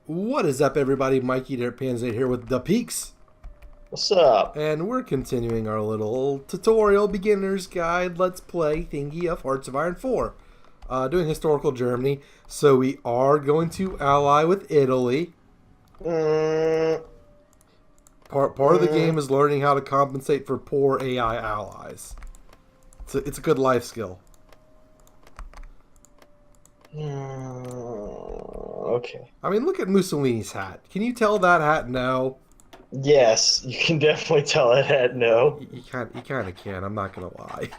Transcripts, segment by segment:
What is up, everybody? Mikey Panzernator here with Dapeeks. What's up? And we're continuing our little tutorial beginner's guide let's play thingy of Hearts of Iron 4. Doing historical Germany. So we are going to ally with Italy. Part of the game is learning how to compensate for poor AI allies. It's a good life skill. Okay. I mean, look at Mussolini's hat. Can you tell that hat no? Yes, you can definitely tell it had no. You kind of can. I'm not gonna lie.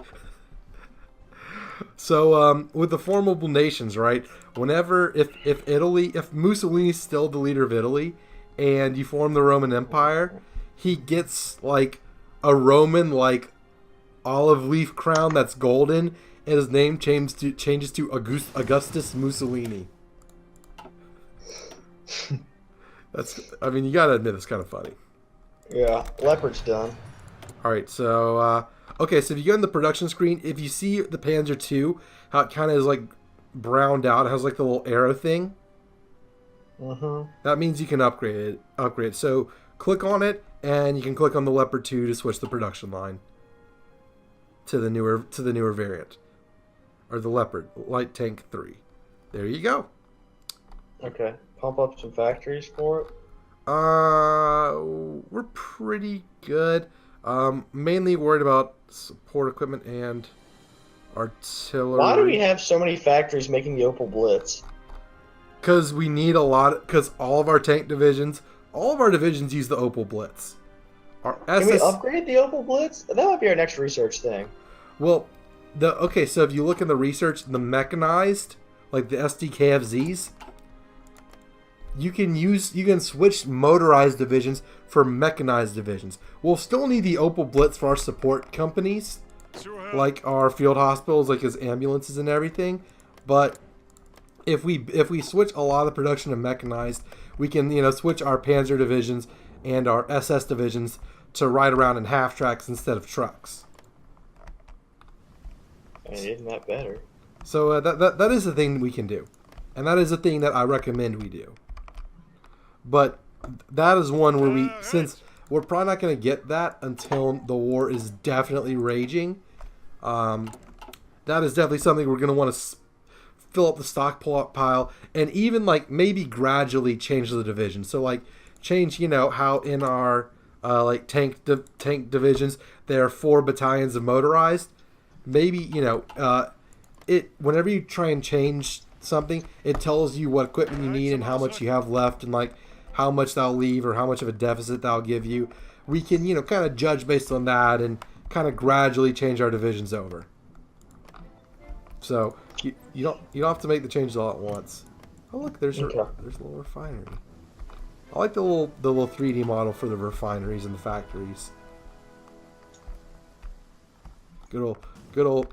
So, with the formable nations, right? Whenever, if Mussolini's still the leader of Italy, and you form the Roman Empire, he gets like a Roman olive leaf crown that's golden, and his name changes to Augustus Mussolini. I mean, you gotta admit it's kind of funny. Yeah, leopard's done. All right, so okay, so if you go in the production screen, if you see the Panzer II, how it kind of is like browned out, it has like the little arrow thing. That means you can upgrade it. So click on it, and you can click on the Leopard 2 to switch the production line to the newer variant, or the Leopard Light Tank 3. There you go. Okay, pump up some factories for it. We're pretty good. Mainly worried about support equipment and artillery. Why do we have so many factories making the Opal Blitz? Because we need a lot. Because all of our divisions use the Opal Blitz. Can we upgrade the Opal Blitz? That might be our next research thing. Well, so if you look in the research, the mechanized, like the SDKFZs, you can switch motorized divisions for mechanized divisions. We'll still need the Opal Blitz for our support companies, like our field hospitals, like his ambulances and everything. But if we switch a lot of production to mechanized, we can switch our Panzer divisions and our SS divisions to ride around in half tracks instead of trucks. And isn't that better? So that is the thing we can do, and that is the thing that I recommend we do. But that is one where since we're probably not going to get that until the war is definitely raging, that is definitely something we're going to want to fill up the stockpile, and even maybe gradually change the division. So change how in our tank divisions there are 4 battalions of motorized. Maybe whenever you try and change something, it tells you what equipment you need and how much you have left, and how much that'll leave or how much of a deficit that'll give you. We can kind of judge based on that and kind of gradually change our divisions over. So you don't have to make the changes all at once. Oh look, there's a little refinery. I like the little 3D model for the refineries and the factories. Good old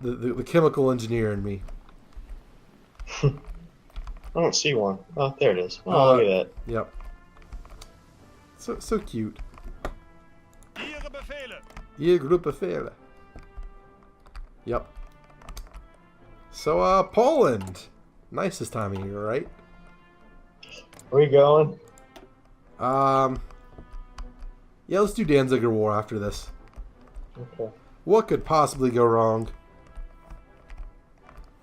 the chemical engineer in me. I don't see one. Oh, there it is. Oh, look at that. Yep. So cute. Ihr Befehle. Yep. So Poland. Nice this time of year, right? Where are we going? Yeah, let's do Danzig War after this. Okay. What could possibly go wrong?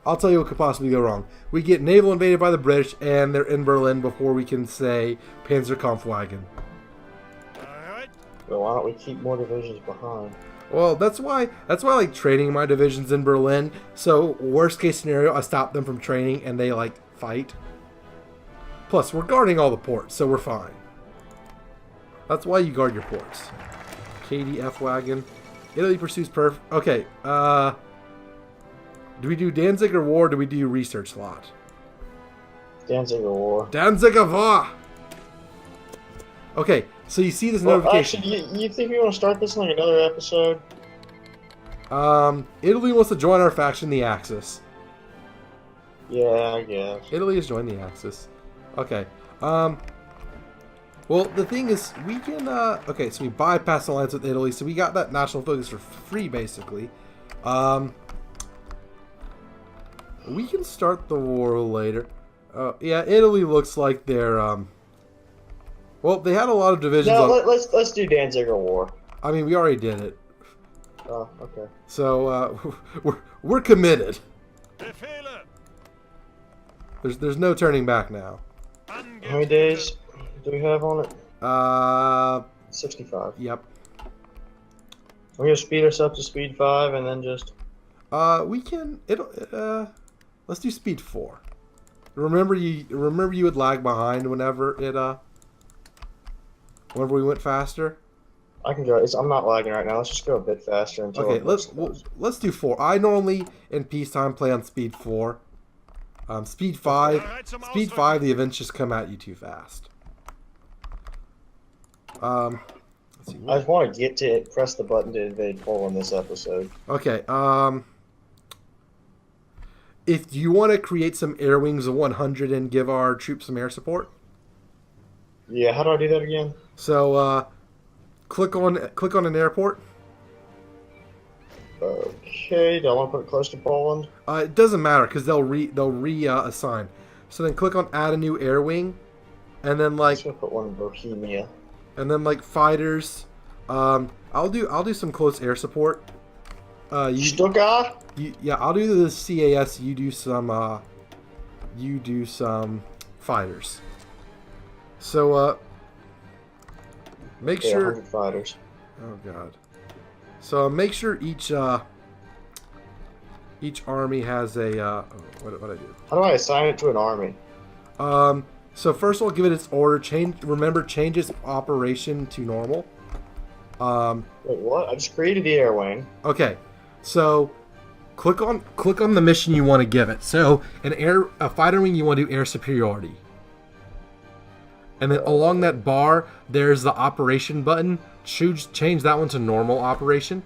I'll tell you what could possibly go wrong. We get naval invaded by the British, and they're in Berlin before we can say Panzerkampfwagen. Well, why don't we keep more divisions behind? Well, that's why I like training my divisions in Berlin. So worst case scenario, I stop them from training and they fight. Plus, we're guarding all the ports, so we're fine. That's why you guard your ports. KDF wagon. Italy pursues Okay. Do we do Danzig or War? Or do we do research slot? Danzig War. Danzig War. Okay, so you see this notification. Actually, you think we want to start this in another episode? Italy wants to join our faction, the Axis. Yeah, I guess. Italy has joined the Axis. Okay. Well, the thing is, we can. Okay, so we bypass alliance with Italy, so we got that national focus for free, basically. We can start the war later. Yeah, Italy looks like they're Well, they had a lot of divisions. No, let's do Danzig War. I mean, we already did it. Oh, okay. So we're committed. There's no turning back now. How many days do we have on it? 65. Yep. We're gonna speed us up to speed 5 and then just. We can. Let's do speed 4. Remember you would lag behind whenever whenever we went faster. I can go. I'm not lagging right now. Let's just go a bit faster until. Okay, let's do 4. I normally in peacetime play on speed 4. Speed 5. Speed 5. The events just come at you too fast. Let's see. I just want to get to it. Press the button to invade Poland this episode. Okay. If you want to create some air wings of 100 and give our troops some air support. Yeah. How do I do that again? So click on an airport. Okay, do I want to put it close to Poland? It doesn't matter because they'll reassign. So then click on add a new air wing, and then I'm just gonna put one in Bohemia. And then fighters. I'll do some close air support. Stuttgart? Yeah, I'll do the CAS. You do some fighters. So make sure 100 fighters. Oh god. So make sure each army has a what I do? How do I assign it to an army? So first of all, give it its order. Change its operation to normal. Wait, what? I just created the air wing. Okay, so click on the mission you want to give it. So a fighter wing, you want to do air superiority, and then along that bar there's the operation button. Change that one to normal operation.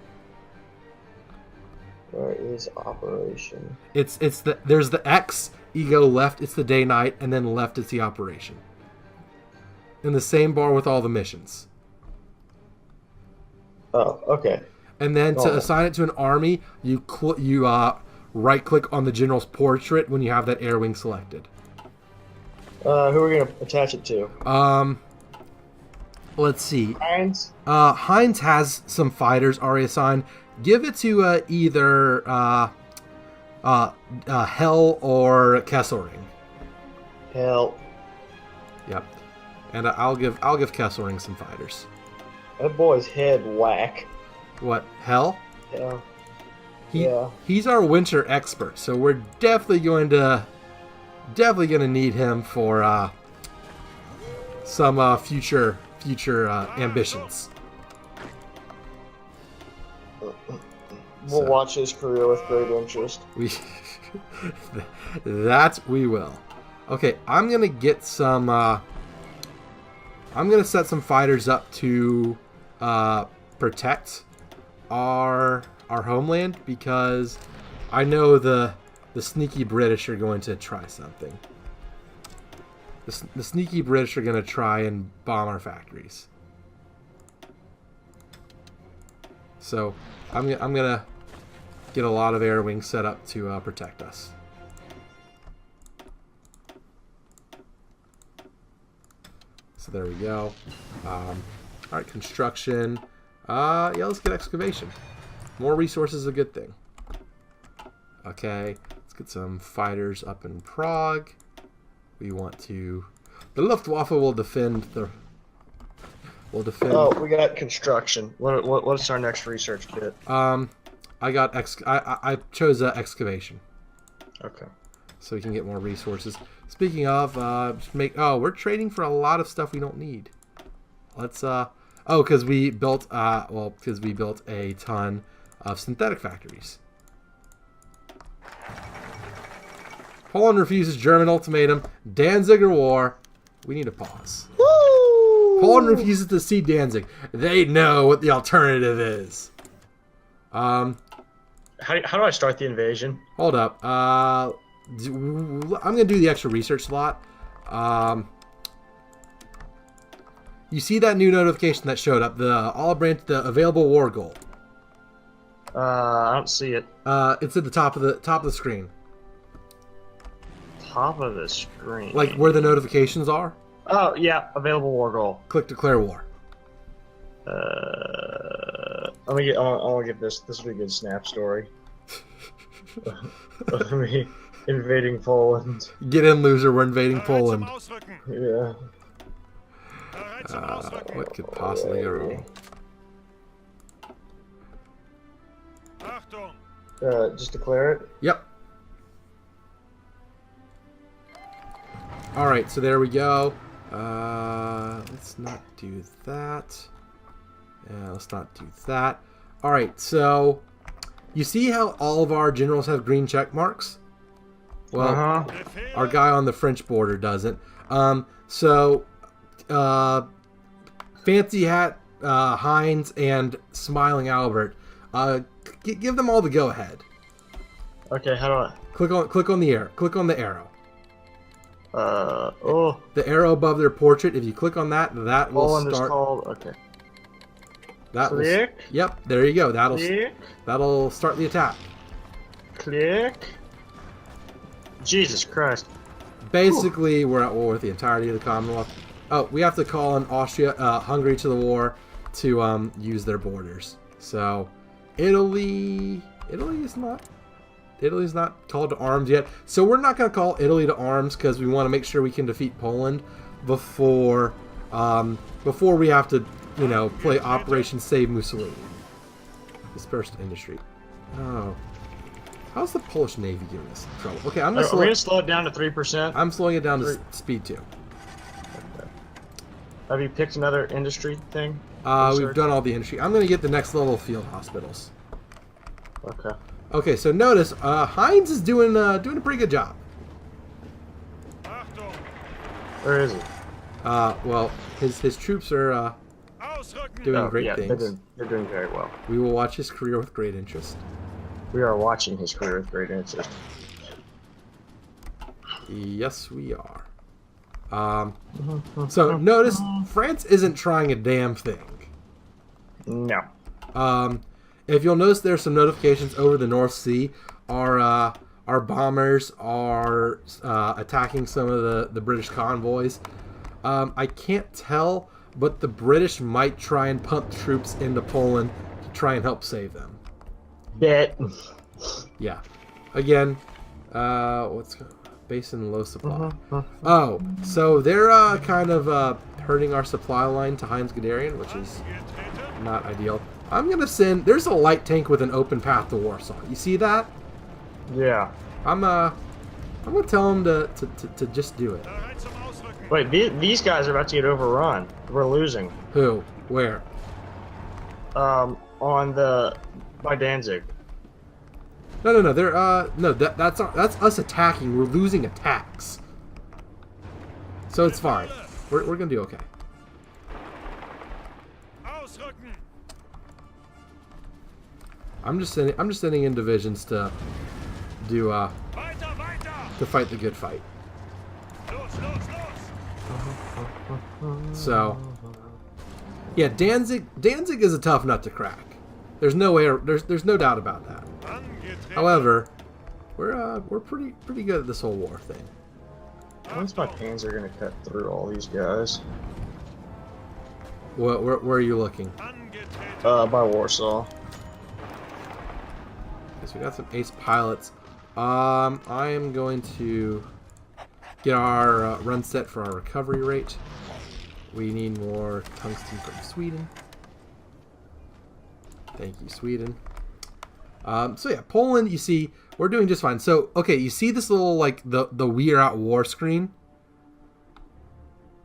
Where is operation? There's the X. You go left, it's the day night, and then left it's the operation. In the same bar with all the missions. Oh, okay. And then to assign it to an army, you right click on the general's portrait when you have that air wing selected. Who are we gonna attach it to? Let's see. Heinz? Heinz has some fighters already assigned. Give it to either Hell or Kesselring. Hell. Yep. And I'll give Kesselring some fighters. That boy's head whack. What, Hell? Yeah. He's our winter expert, so we're definitely gonna need him for some future ambitions. We'll watch his career with great interest. We will. Okay, I'm gonna get some. I'm gonna set some fighters up to protect our homeland because I know the sneaky British are going to try something. The sneaky British are going to try and bomb our factories. So I'm gonna get a lot of air wings set up to protect us. So there we go. All right, construction. Yeah, let's get excavation. More resources is a good thing. Okay, let's get some fighters up in Prague. We want to. The Luftwaffe will defend the. Oh, we got construction. What's our next research kit? I chose excavation. Okay. So we can get more resources. Speaking of, we're trading for a lot of stuff we don't need. Let's because we built a ton of synthetic factories. Poland refuses German ultimatum. Danzig war. We need a pause. Woo! Poland refuses to cede Danzig. They know what the alternative is. How do I start the invasion? Hold up. I'm gonna do the extra research slot. You see that new notification that showed up? The available war goal. I don't see it. It's at the top of the screen. Top of the screen. Like where the notifications are. Oh, yeah. Available war goal. Click declare war. I'm gonna get this. This will be a good snap story. Me invading Poland. Get in, loser. We're invading Poland. Yeah. What could possibly go wrong? Just declare it. Yep. Alright, so there we go. Let's not do that. Let's not do that. Alright, so you see how all of our generals have green check marks? Well, our guy on the French border doesn't. Fancy Hat, Heinz, and Smiling Albert, give them all the go-ahead. Okay, how do I... Click on the arrow. Click on the arrow. Oh. The arrow above their portrait. If you click on that, that will Poland start. Is called... Okay. That Click. will. Yep, there you go. That'll start the attack. Click. Jesus Christ. Basically, we're at war with the entirety of the Commonwealth. Oh, we have to call on Hungary to the war to use their borders. So, Italy's not called to arms yet. So we're not going to call Italy to arms because we want to make sure we can defeat Poland before we have to, play Operation Save Mussolini. Dispersed industry. Oh. How's the Polish Navy giving us trouble? Okay, I'm going to slow it down to 3%. I'm slowing it down to speed 2. Okay. Have you picked another industry thing? We've done all the industry. I'm going to get the next level field hospitals. Okay. Okay, so notice Heinz is doing a pretty good job. Where is he? Well, his troops are doing great things. They're doing very well. We will watch his career with great interest. We are watching his career with great interest. Yes, we are. So notice France isn't trying a damn thing. No. If you'll notice, there's some notifications over the North Sea. Our bombers are attacking some of the British convoys. I can't tell, but the British might try and pump troops into Poland to try and help save them. Bet. Yeah. Again, what's base in low supply? Oh, so they're kind of hurting our supply line to Heinz Guderian, which is not ideal. I'm gonna send. There's a light tank with an open path to Warsaw. You see that? Yeah. I'm gonna tell him to just do it. Wait, these guys are about to get overrun. We're losing. Who? Where? By Danzig. No. They're no. That's us attacking. We're losing attacks. So it's fine. We're gonna do okay. I'm just sending in divisions to do to fight the good fight. So yeah, Danzig is a tough nut to crack. There's no way. There's no doubt about that. However, we're pretty good at this whole war thing. Once my Panzer gonna cut through all these guys. Where are you looking? By Warsaw. Okay, so we got some ace pilots. I am going to get our run set for our recovery rate. We need more tungsten from Sweden. Thank you, Sweden. So yeah, Poland, you see, we're doing just fine. So, okay, you see this little, like, the we are at war screen?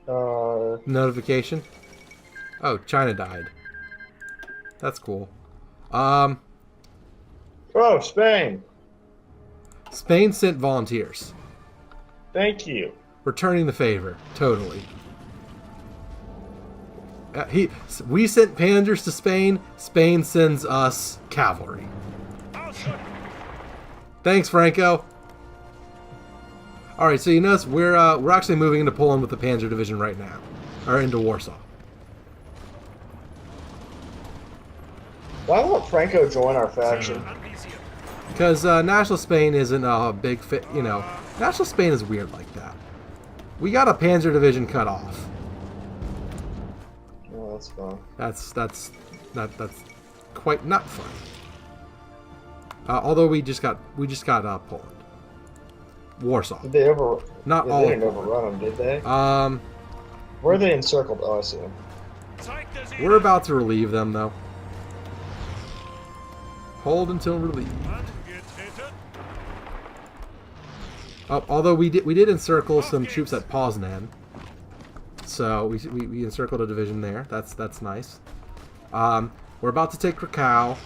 Notification? Oh, China died. That's cool. Oh, Spain! Spain sent volunteers. Thank you. Returning the favor, totally. We sent panzers to Spain. Spain sends us cavalry. Thanks, Franco. All right, so you notice we're actually moving into Poland with the Panzer Division right now, or into Warsaw. Why won't Franco join our faction? Because National Spain isn't a big fit. National Spain is weird like that. We got a Panzer division cut off. Oh, that's fun. That's quite not fun. Although we just got Poland, Warsaw. Did they ever? Not yeah, all. They didn't overrun them, did they? Where are they encircled? Oh, I see them. We're about to relieve them, though. Hold until relieved. Although we did encircle some troops at Poznan, so we encircled a division there. That's nice. We're about to take Krakow.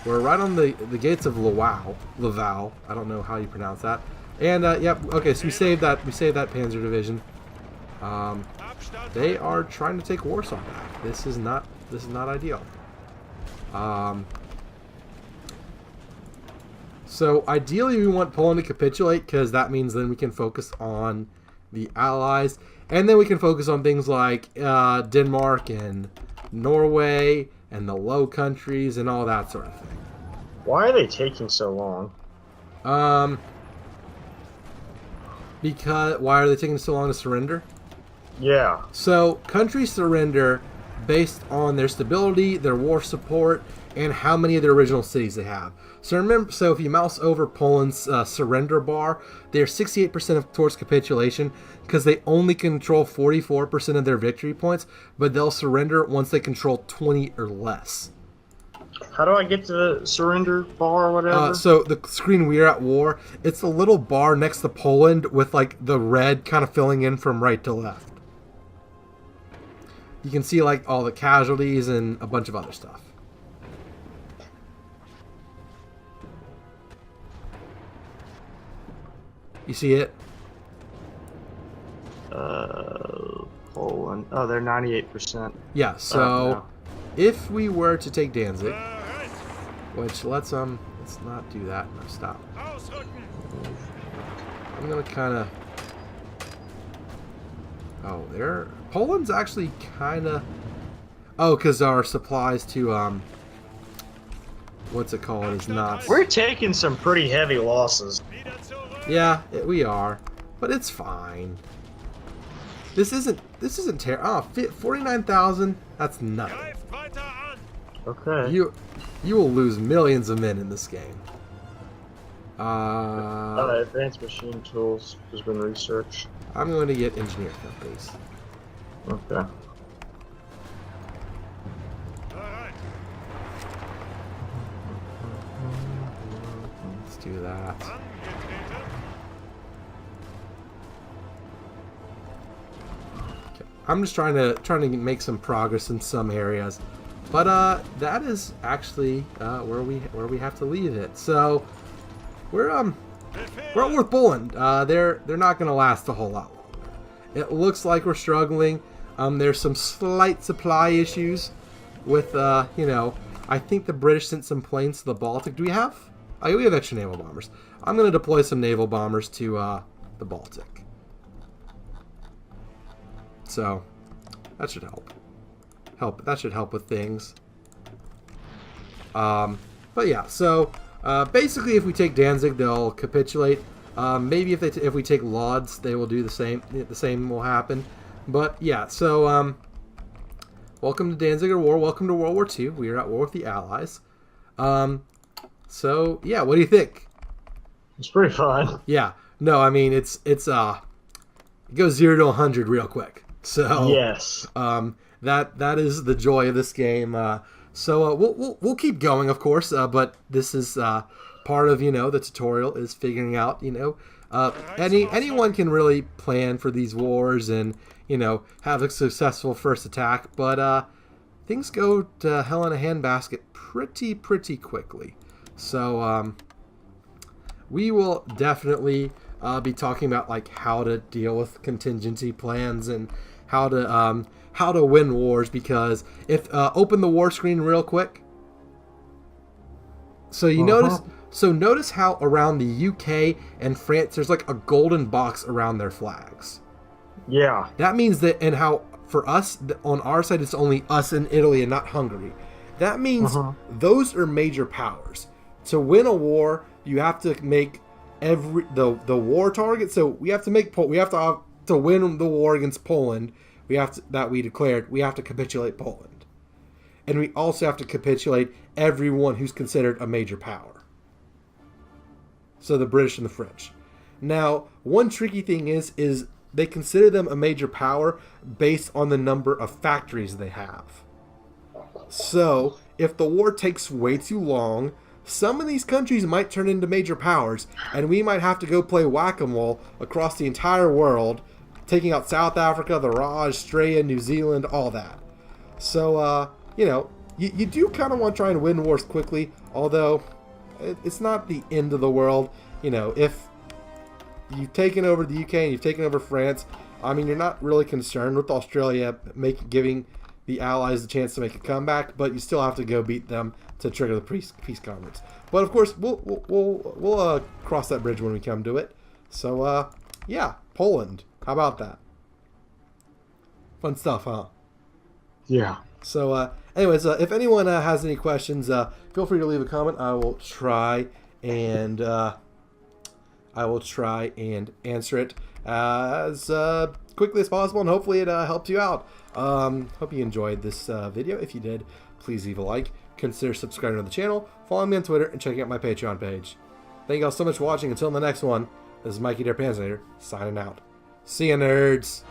We're right on the gates of Laval. I don't know how you pronounce that. And yep. Okay, so we saved that Panzer division. They are trying to take Warsaw back. This is not ideal. So ideally we want Poland to capitulate, because that means then we can focus on the Allies, and then we can focus on things like Denmark and Norway and the Low Countries and all that sort of thing. Why are they taking so long? Because why are they taking so long to surrender? Yeah. So countries surrender based on their stability, their war support, and how many of their original cities they have. So remember, so if you mouse over Poland's surrender bar, they're 68% towards capitulation, because they only control 44% of their victory points, but they'll surrender once they control 20 or less. How do I get to the surrender bar or whatever? So the screen "We're at War," it's a little bar next to Poland with like the red kind of filling in from right to left. You can see like all the casualties and a bunch of other stuff. You see it? Poland. Oh, they're 98%. Yeah, so if we were to take Danzig, which let's not do that. No, stop. I'm gonna kind of. Oh, Poland's actually kind of. Oh, because our supplies to what's it called is not. We're taking some pretty heavy losses. Yeah, we are, but it's fine. This isn't terrible. Oh, 49,000. That's nothing. Okay. You will lose millions of men in this game. Advanced machine tools has been researched. I'm going to get engineer companies. Okay. Let's do that. Okay. I'm just trying to make some progress in some areas, but that is actually where we have to leave it. So we're at war with Poland. They're not going to last a whole lot longer. It looks like we're struggling. There's some slight supply issues with I think the British sent some planes to the Baltic. Do we have? Oh, we have extra naval bombers. I'm going to deploy some naval bombers to the Baltic. So that should help. That should help with things. But yeah, so basically, if we take Danzig, they'll capitulate. Maybe if we take Lodz, they will do the same. The same will happen. But yeah, so welcome to Danzig War. Welcome to World War II. We are at war with the Allies. So yeah, what do you think? It's pretty fun. Yeah. No, I mean it goes 0 to 100 real quick. So yes. That is the joy of this game. So we'll keep going, of course. But this is part of the tutorial is figuring out anyone can really plan for these wars and have a successful first attack. But things go to hell in a handbasket pretty quickly. So we will definitely be talking about like how to deal with contingency plans and how to win wars, because if open the war screen real quick. So you notice how around the UK and France there's like a golden box around their flags. Yeah. That means that, and how for us on our side it's only us and Italy and not Hungary. That means those are major powers. To win a war, you have to make the war target. So we have to to win the war against Poland, we have to capitulate Poland. And we also have to capitulate everyone who's considered a major power. So the British and the French. Now, one tricky thing is they consider them a major power based on the number of factories they have. So, if the war takes way too long, some of these countries might turn into major powers, and we might have to go play whack-a-mole across the entire world, taking out South Africa, the Raj, Australia, New Zealand, all that. So, you do kind of want to try and win wars quickly, although it's not the end of the world. If you've taken over the UK and you've taken over France, I mean, you're not really concerned with Australia giving the Allies the chance to make a comeback, but you still have to go beat them to trigger the peace conference. But of course, we'll cross that bridge when we come to it. So yeah, Poland. How about that? Fun stuff, huh? Yeah. So anyways, if anyone has any questions, feel free to leave a comment. I will try and answer it as quickly as possible, and hopefully it helps you out. Hope you enjoyed this video. If you did, please leave a like. Consider subscribing to the channel, following me on Twitter, and checking out my Patreon page. Thank you all so much for watching. Until the next one, this is Mikey Panzernator signing out. See ya, nerds!